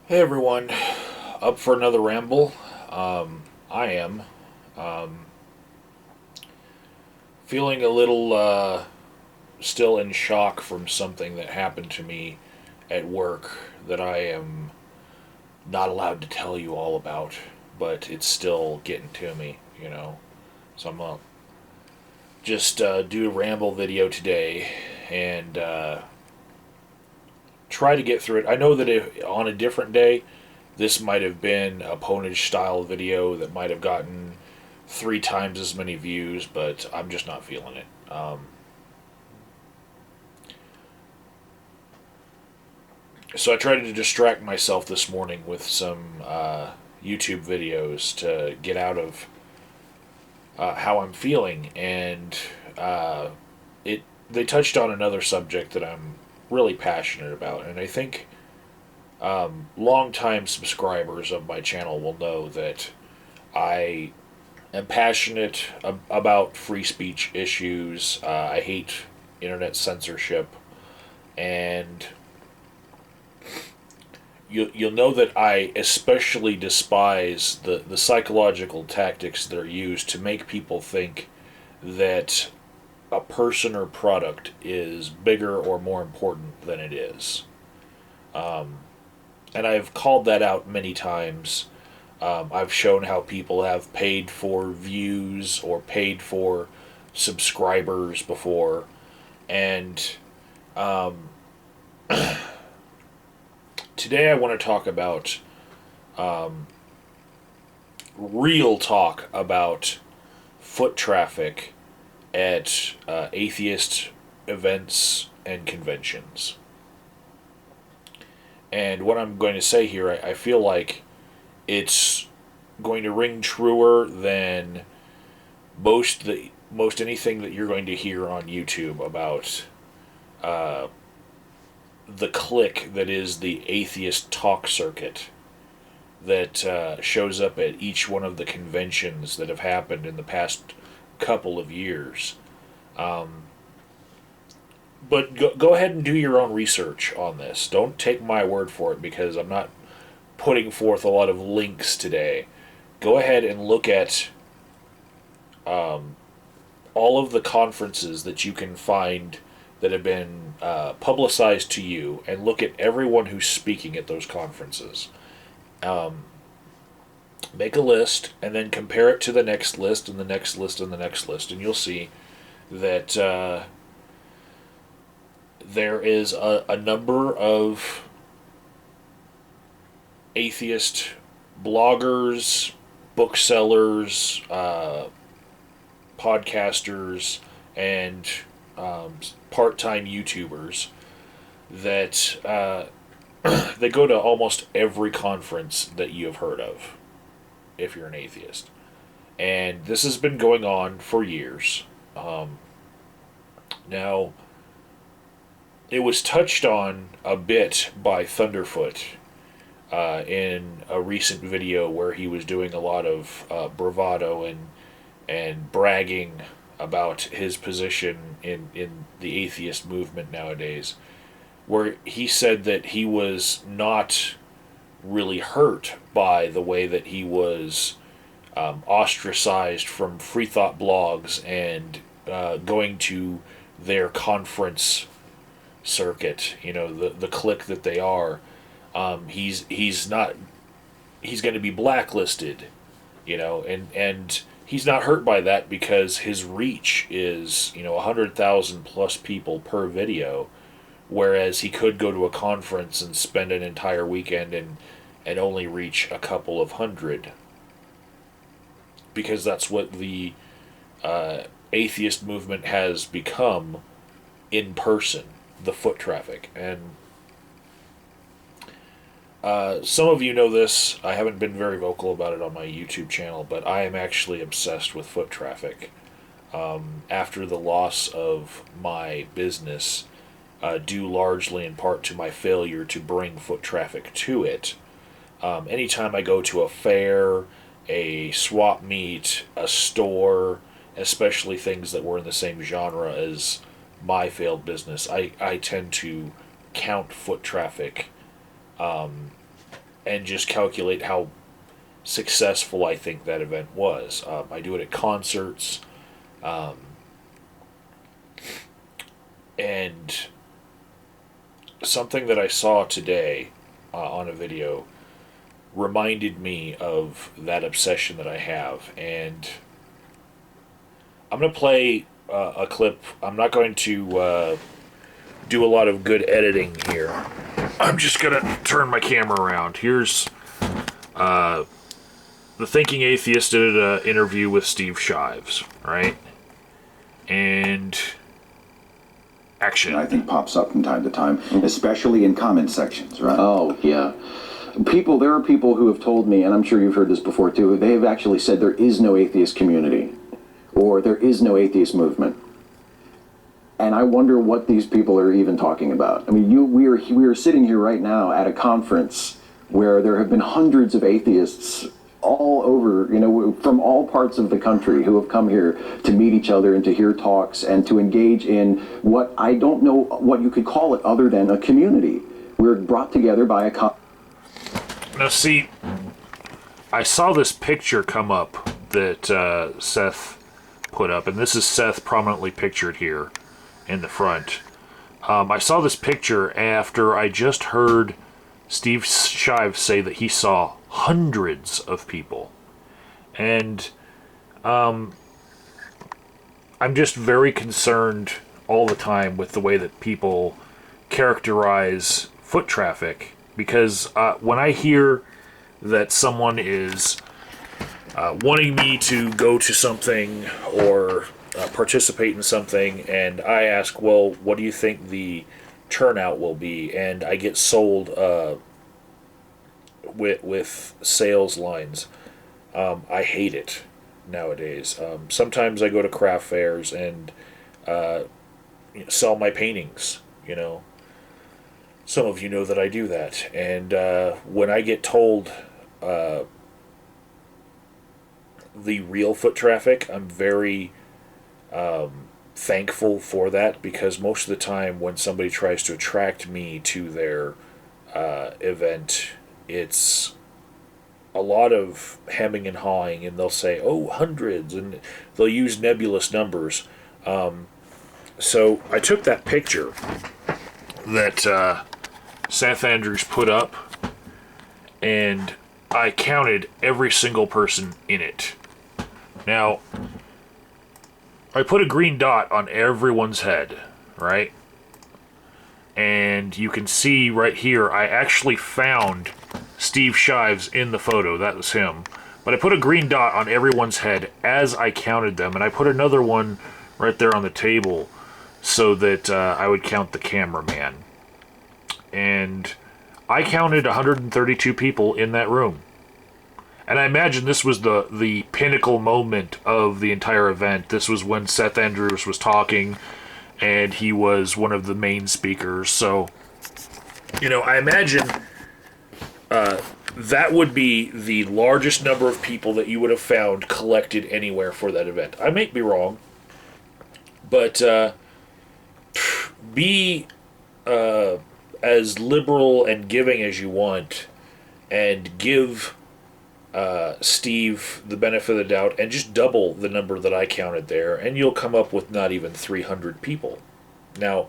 Hey everyone, up for another ramble? I am. Feeling a little still in shock from something that happened to me at work that I am not allowed to tell you all about, but it's still getting to me. So I'm going to just do a ramble video today and try to get through it. I know that on a different day, this might have been a Ponage style video that might have gotten 3 times as many views, but I'm just not feeling it. So I tried to distract myself this morning with some YouTube videos to get out of how I'm feeling, and it they touched on another subject that I'm really passionate about, and I think longtime subscribers of my channel will know that I am passionate about free speech issues. I hate internet censorship, and you'll know that I especially despise the psychological tactics that are used to make people think that a person or product is bigger or more important than it is. And I've called that out many times. I've shown how people have paid for views or paid for subscribers before. And today I want to talk about real talk about foot traffic at atheist events and conventions. And what I'm going to say here, I feel like it's going to ring truer than most anything that you're going to hear on YouTube about the clique that is the atheist talk circuit that shows up at each one of the conventions that have happened in the past couple of years. But go ahead and do your own research on this. Don't take my word for it because I'm not putting forth a lot of links today. Go ahead and look at all of the conferences that you can find that have been publicized to you and look at everyone who's speaking at those conferences. Make a list and then compare it to the next list and the next list and the next list, and you'll see that there is a number of atheist bloggers, booksellers, podcasters, and part-time YouTubers that they go to almost every conference that you have heard of if you're an atheist. And this has been going on for years. Now, it was touched on a bit by Thunderfoot in a recent video where he was doing a lot of bravado and bragging about his position in the atheist movement nowadays, where he said that he was not really hurt by the way that he was ostracized from free thought blogs and going to their conference circuit, the clique that they are. He's not he's going to be blacklisted, and he's not hurt by that because his reach is 100,000 plus people per video, whereas he could go to a conference and spend an entire weekend and only reach a couple of hundred, because that's what the atheist movement has become in person, the foot traffic. And some of you know this. I haven't been very vocal about it on my YouTube channel, but I am actually obsessed with foot traffic. After the loss of my business, due largely in part to my failure to bring foot traffic to it, anytime I go to a fair, a swap meet, a store, especially things that were in the same genre as my failed business, I tend to count foot traffic and just calculate how successful I think that event was. I do it at concerts, and something that I saw today on a video reminded me of that obsession that I have. And I'm going to play a clip. I'm not going to do a lot of good editing here. I'm just going to turn my camera around. Here's the Thinking Atheist did an interview with Steve Shives, right? And action. I think pops up from time to time, especially in comment sections, right? Oh, yeah. There are people who have told me, and I'm sure you've heard this before too, they have actually said there is no atheist community, or there is no atheist movement. And I wonder what these people are even talking about. I mean, we are sitting here right now at a conference where there have been hundreds of atheists all over, from all parts of the country who have come here to meet each other and to hear talks and to engage in what I don't know what you could call it other than a community. We're brought together by a Now see, I saw this picture come up that Seth put up, and this is Seth prominently pictured here in the front. I saw this picture after I just heard Steve Shives say that he saw hundreds of people. And I'm just very concerned all the time with the way that people characterize foot traffic, because when I hear that someone is wanting me to go to something or participate in something, and I ask, well, what do you think the turnout will be? And I get sold with sales lines. I hate it nowadays. Sometimes I go to craft fairs and sell my paintings, Some of you know that I do that. And when I get told the real foot traffic, I'm very thankful for that, because most of the time when somebody tries to attract me to their event, it's a lot of hemming and hawing, and they'll say, oh, hundreds, and they'll use nebulous numbers. So I took that picture that Seth Andrews put up, and I counted every single person in it. Now, I put a green dot on everyone's head, right? And you can see right here, I actually found Steve Shives in the photo. That was him. But I put a green dot on everyone's head as I counted them, and I put another one right there on the table so that I would count the cameraman. And I counted 132 people in that room. And I imagine this was the pinnacle moment of the entire event. This was when Seth Andrews was talking, and he was one of the main speakers. So, I imagine that would be the largest number of people that you would have found collected anywhere for that event. I may be wrong, but be as liberal and giving as you want, and give Steve the benefit of the doubt, and just double the number that I counted there, and you'll come up with not even 300 people. Now,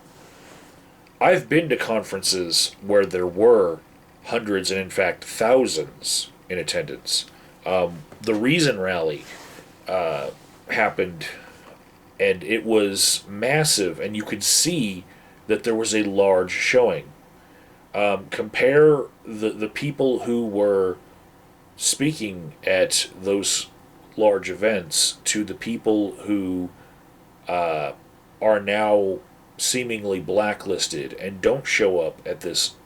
I've been to conferences where there were hundreds and in fact thousands in attendance. The Reason Rally happened, and it was massive, and you could see that there was a large showing. Compare the people who were speaking at those large events to the people who are now seemingly blacklisted and don't show up at this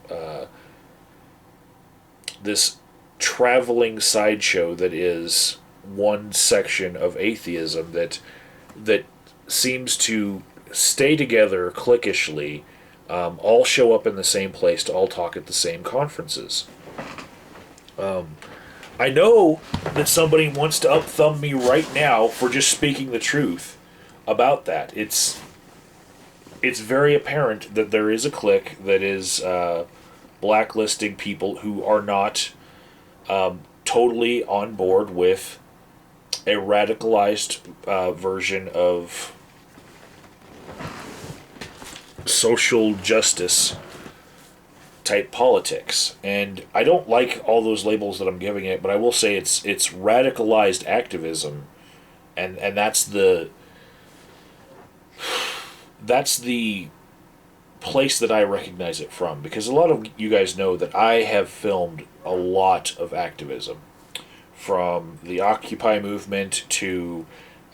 traveling sideshow that is one section of atheism that seems to stay together cliquishly, all show up in the same place to all talk at the same conferences. I know that somebody wants to up-thumb me right now for just speaking the truth about that. It's very apparent that there is a clique that is blacklisting people who are not totally on board with a radicalized version of social justice type politics. And I don't like all those labels that I'm giving it, but I will say it's radicalized activism, and that's the place that I recognize it from, because a lot of you guys know that I have filmed a lot of activism, from the Occupy movement to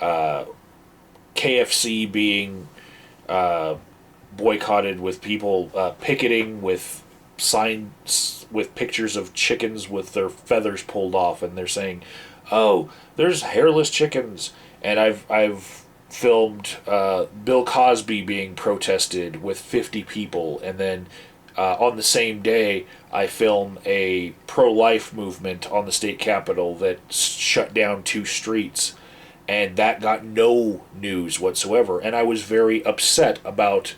KFC being boycotted, with people picketing with signs with pictures of chickens with their feathers pulled off, and they're saying, "Oh, there's hairless chickens." And I've filmed Bill Cosby being protested with 50 people, and then on the same day I film a pro-life movement on the state capitol that shut down 2 streets, and that got no news whatsoever. And I was very upset about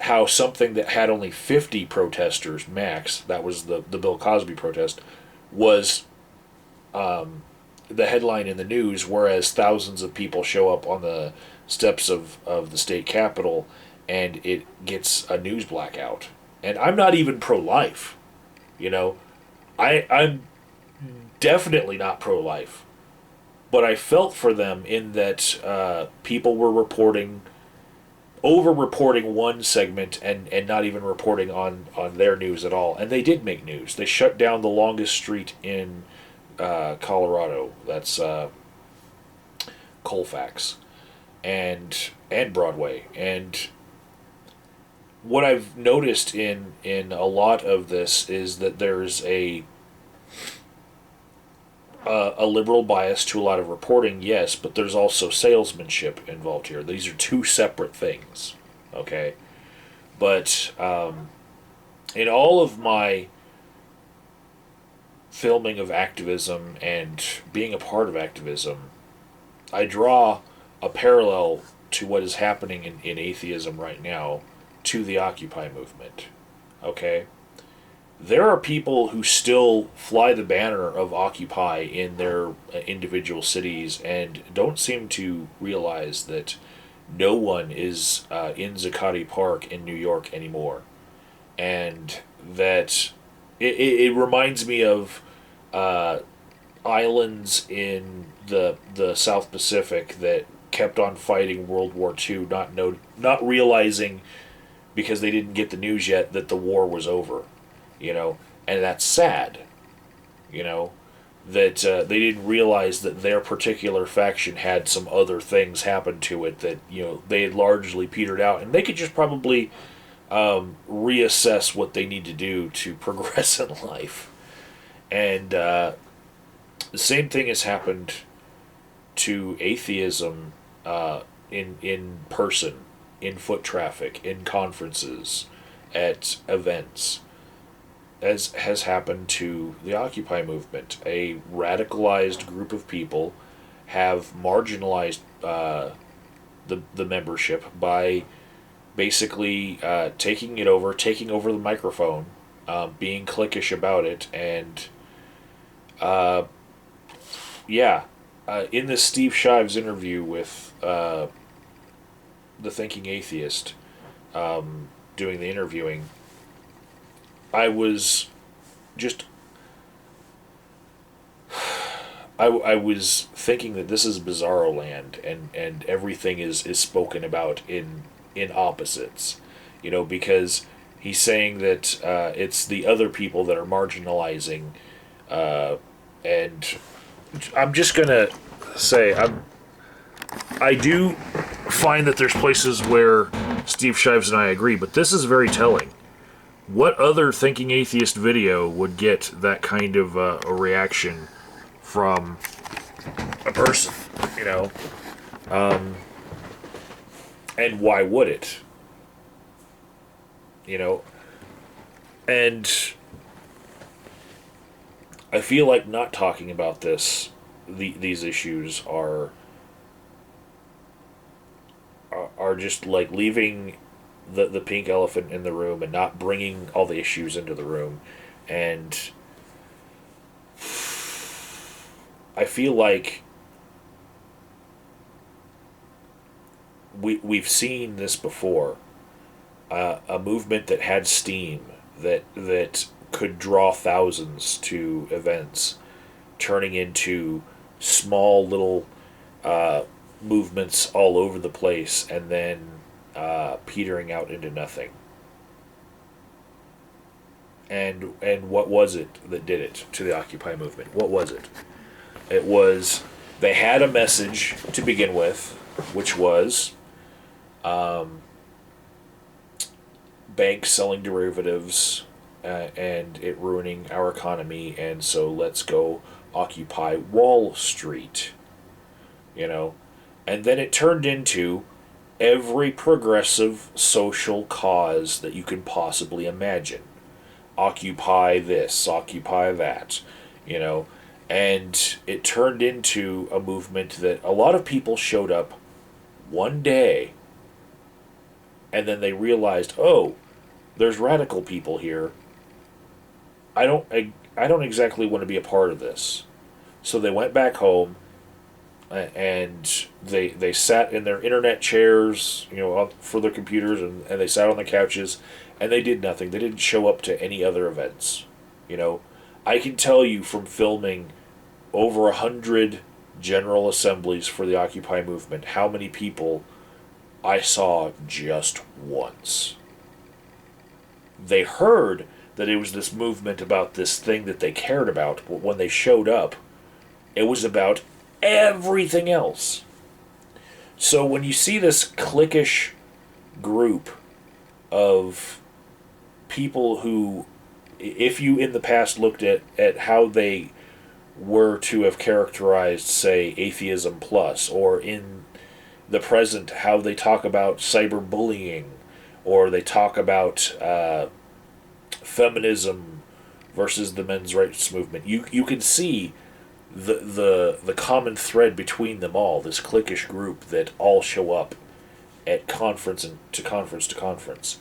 how something that had only 50 protesters max, that was the Bill Cosby protest, was the headline in the news, whereas thousands of people show up on the steps of the state capitol and it gets a news blackout. And I'm not even pro-life, you know. I'm definitely not pro-life. But I felt for them in that people were over-reporting one segment and not even reporting on their news at all. And they did make news. They shut down the longest street in Colorado. That's Colfax and Broadway. And what I've noticed in a lot of this is that there's a liberal bias to a lot of reporting, yes, but there's also salesmanship involved here. These are 2 separate things, okay? But in all of my filming of activism and being a part of activism, I draw a parallel to what is happening in atheism right now to the Occupy movement, okay? There are people who still fly the banner of Occupy in their individual cities and don't seem to realize that no one is in Zuccotti Park in New York anymore. And that it reminds me of islands in the South Pacific that kept on fighting World War II, not realizing, because they didn't get the news yet, that the war was over. You know, and that's sad, you know, that they didn't realize that their particular faction had some other things happen to it that, you know, they had largely petered out, and they could just probably reassess what they need to do to progress in life. And the same thing has happened to atheism in person, in foot traffic, in conferences, at events, as has happened to the Occupy movement. A radicalized group of people have marginalized the membership by basically taking over the microphone, being cliquish about it, and in this Steve Shives interview with the Thinking Atheist, doing the interviewing, I was just I was thinking that this is bizarro land, and everything is spoken about in opposites, you know, because he's saying that it's the other people that are marginalizing, and I'm just gonna say I do find that there's places where Steve Shives and I agree, but this is very telling. What other Thinking Atheist video would get that kind of a reaction from a person, you know? And why would it? You know? And I feel like not talking about these issues are just like leaving the pink elephant in the room and not bringing all the issues into the room. And I feel like we've seen this before. A movement that had steam, that could draw thousands to events, turning into small little movements all over the place, and then petering out into nothing. And what was it that did it to the Occupy movement? What was it? It was, they had a message to begin with, which was banks selling derivatives and it ruining our economy, and so let's go occupy Wall Street, you know? And then it turned into every progressive social cause that you can possibly imagine. Occupy this, occupy that, you know? And it turned into a movement that a lot of people showed up one day and then they realized, oh, there's radical people here. I don't exactly want to be a part of this. So they went back home and they sat in their internet chairs, you know, for their computers, and they sat on the couches and they did nothing. They didn't show up to any other events. You know, I can tell you from filming over 100 general assemblies for the Occupy movement how many people I saw just once. They heard that it was this movement about this thing that they cared about, but when they showed up, it was about everything else. So when you see this cliquish group of people who, if you in the past looked at how they were to have characterized, say, atheism plus, or in the present how they talk about cyberbullying, or they talk about feminism versus the men's rights movement, you can see the common thread between them all, this cliquish group that all show up at conference and to conference to conference.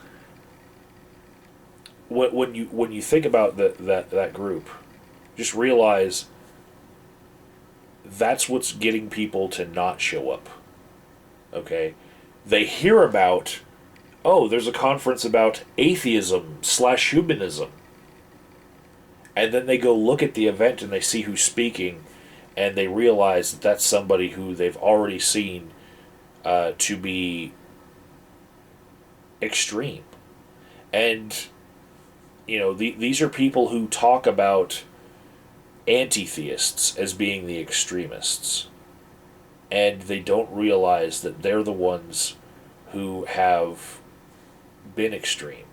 When you think about that group, just realize that's what's getting people to not show up. Okay? They hear about, oh, there's a conference about atheism/humanism. And then they go look at the event and they see who's speaking, and they realize that that's somebody who they've already seen to be extreme. And, you know, these are people who talk about anti-theists as being the extremists. And they don't realize that they're the ones who have been extreme.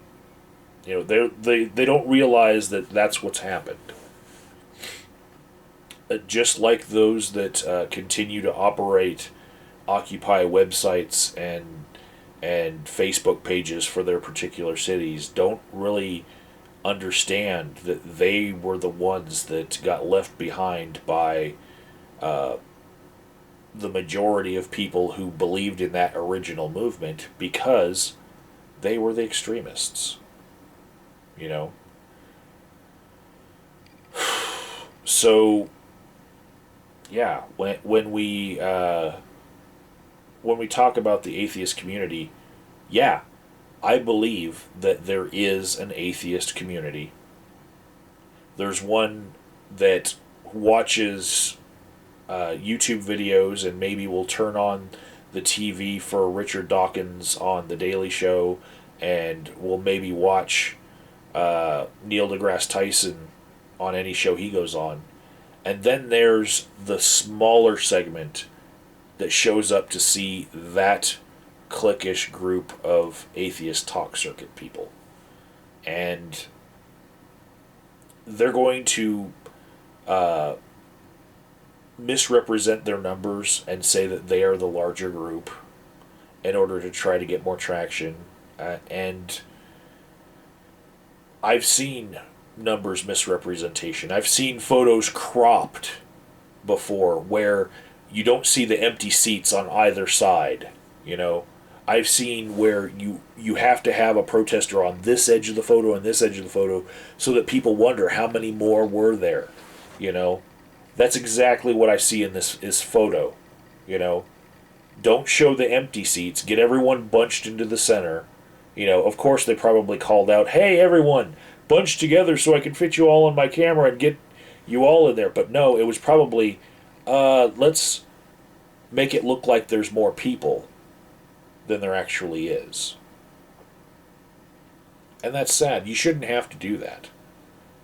You know, they don't realize that that's what's happened. Just like those that continue to operate Occupy websites and Facebook pages for their particular cities don't really understand that they were the ones that got left behind by the majority of people who believed in that original movement, because they were the extremists. You know? So, yeah, when we talk about the atheist community, yeah, I believe that there is an atheist community. There's one that watches YouTube videos and maybe will turn on the TV for Richard Dawkins on The Daily Show, and will maybe watch Neil deGrasse Tyson on any show he goes on. And then there's the smaller segment that shows up to see that cliquish group of atheist talk circuit people. And they're going to misrepresent their numbers and say that they are the larger group in order to try to get more traction. And I've seen numbers misrepresentation. I've seen photos cropped before where you don't see the empty seats on either side. You know, I've seen where you have to have a protester on this edge of the photo and this edge of the photo so that people wonder how many more were there. You know, that's exactly what I see in this photo. You know, don't show the empty seats. Get everyone bunched into the center. You know, of course they probably called out, "Hey, everyone, bunch together so I can fit you all on my camera and get you all in there." But no, it was probably, let's make it look like there's more people than there actually is. And that's sad. You shouldn't have to do that.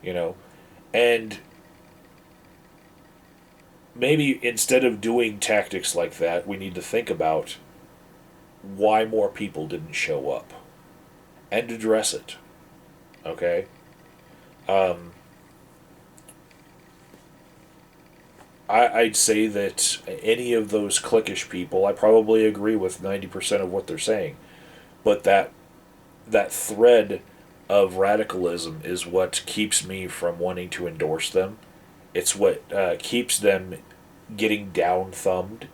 You know, and maybe instead of doing tactics like that, we need to think about why more people didn't show up and address it. Okay? I'd say that any of those cliquish people, I probably agree with 90% of what they're saying. But that thread of radicalism is what keeps me from wanting to endorse them. It's what keeps them getting down thumbed,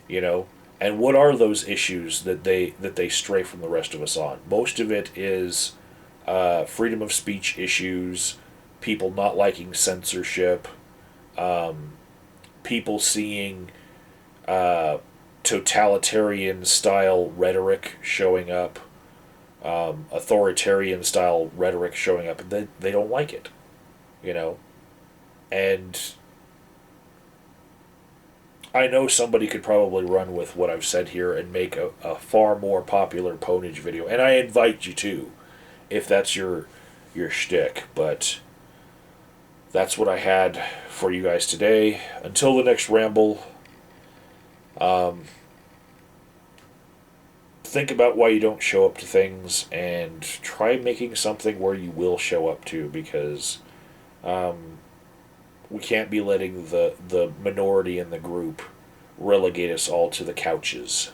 you know. And what are those issues that they stray from the rest of us on? Most of it is freedom of speech issues, people not liking censorship, people seeing totalitarian style rhetoric showing up, authoritarian style rhetoric showing up, and they don't like it, you know. And I know somebody could probably run with what I've said here and make a far more popular ponage video, and I invite you to, if that's your shtick. But that's what I had for you guys today. Until the next ramble, think about why you don't show up to things, and try making something where you will show up to, because we can't be letting the minority in the group relegate us all to the couches.